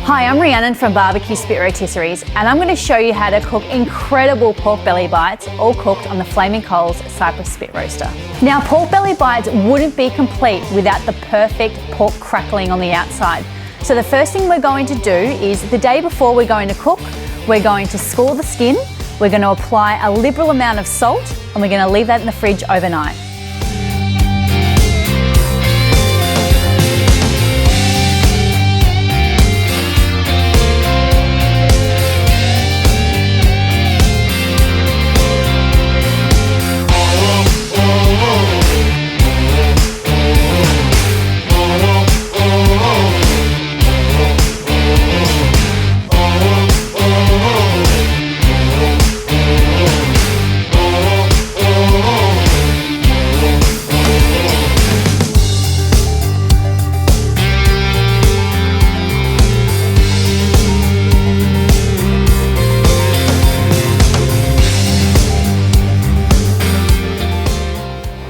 Hi, I'm Rhiannon from Barbecue Spit Rotisseries, and I'm going to show you how to cook incredible pork belly bites, all cooked on the Flaming Coals Cyprus spit roaster. Now, pork belly bites wouldn't be complete without the perfect pork crackling on the outside. So the first thing we're going to do is, the day before we're going to cook, we're going to score the skin, we're going to apply a liberal amount of salt, and we're going to leave that in the fridge overnight.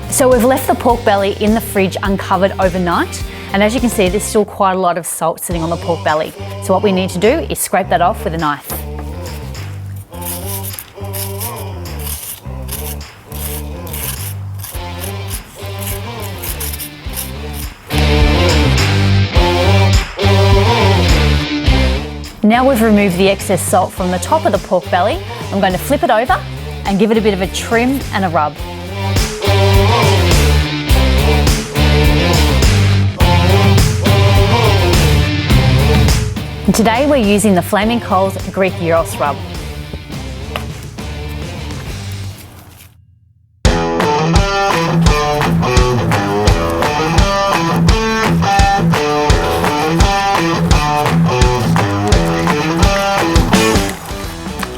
So we've left the pork belly in the fridge uncovered overnight, and as you can see, there's still quite a lot of salt sitting on the pork belly. So what we need to do is scrape that off with a knife. Now we've removed the excess salt from the top of the pork belly, I'm going to flip it over and give it a bit of a trim and a rub. And today we're using the Flaming Coals Greek gyros rub.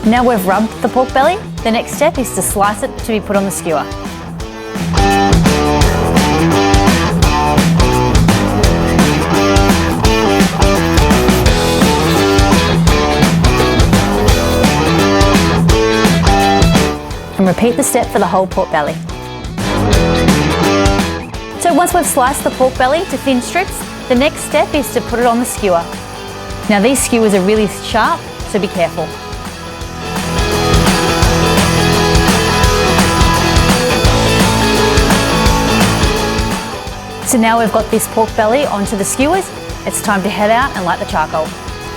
Now we've rubbed the pork belly, the next step is to slice it to be put on the skewer. And repeat the step for the whole pork belly. So once we've sliced the pork belly to thin strips, the next step is to put it on the skewer. Now these skewers are really sharp, so be careful. So now we've got this pork belly onto the skewers, it's time to head out and light the charcoal.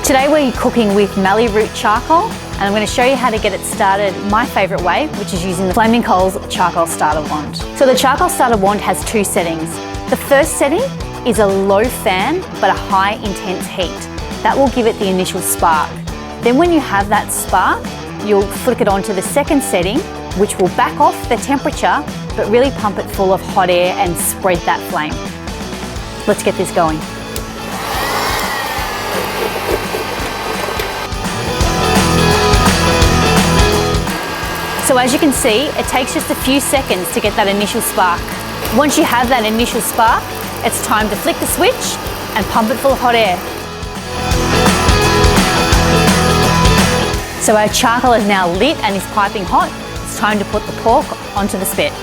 Today we're cooking with mallee root charcoal, and I'm going to show you how to get it started my favourite way, which is using the Flaming Coals charcoal starter wand. So the charcoal starter wand has two settings. The first setting is a low fan but a high intense heat. That will give it the initial spark. Then when you have that spark, you'll flick it onto the second setting, which will back off the temperature but really pump it full of hot air and spread that flame. Let's get this going. So as you can see, it takes just a few seconds to get that initial spark. Once you have that initial spark, it's time to flick the switch and pump it full of hot air. So our charcoal is now lit and is piping hot. It's time to put the pork onto the spit.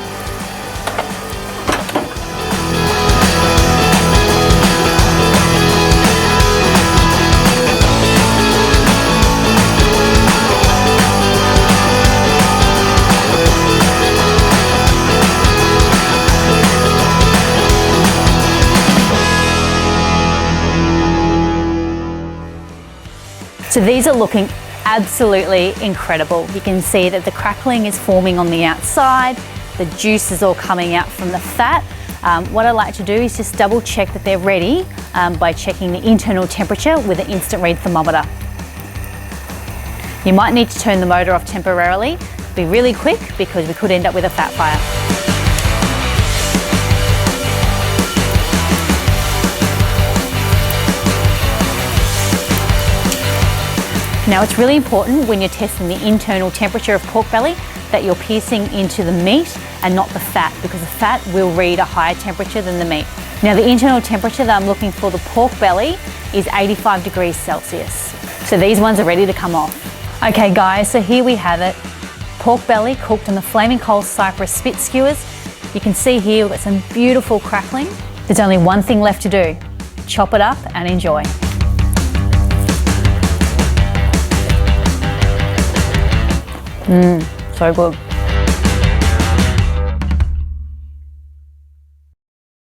So these are looking absolutely incredible. You can see that the crackling is forming on the outside, the juice is all coming out from the fat. What I like to do is just double check that they're ready by checking the internal temperature with an instant read thermometer. You might need to turn the motor off temporarily. Be really quick because we could end up with a fat fire. Now it's really important when you're testing the internal temperature of pork belly that you're piercing into the meat and not the fat, because the fat will read a higher temperature than the meat. Now the internal temperature that I'm looking for the pork belly is 85 degrees Celsius. So these ones are ready to come off. Okay guys, so here we have it. Pork belly cooked on the Flaming Coals Cyprus spit skewers. You can see here we've got some beautiful crackling. There's only one thing left to do. Chop it up and enjoy. So good.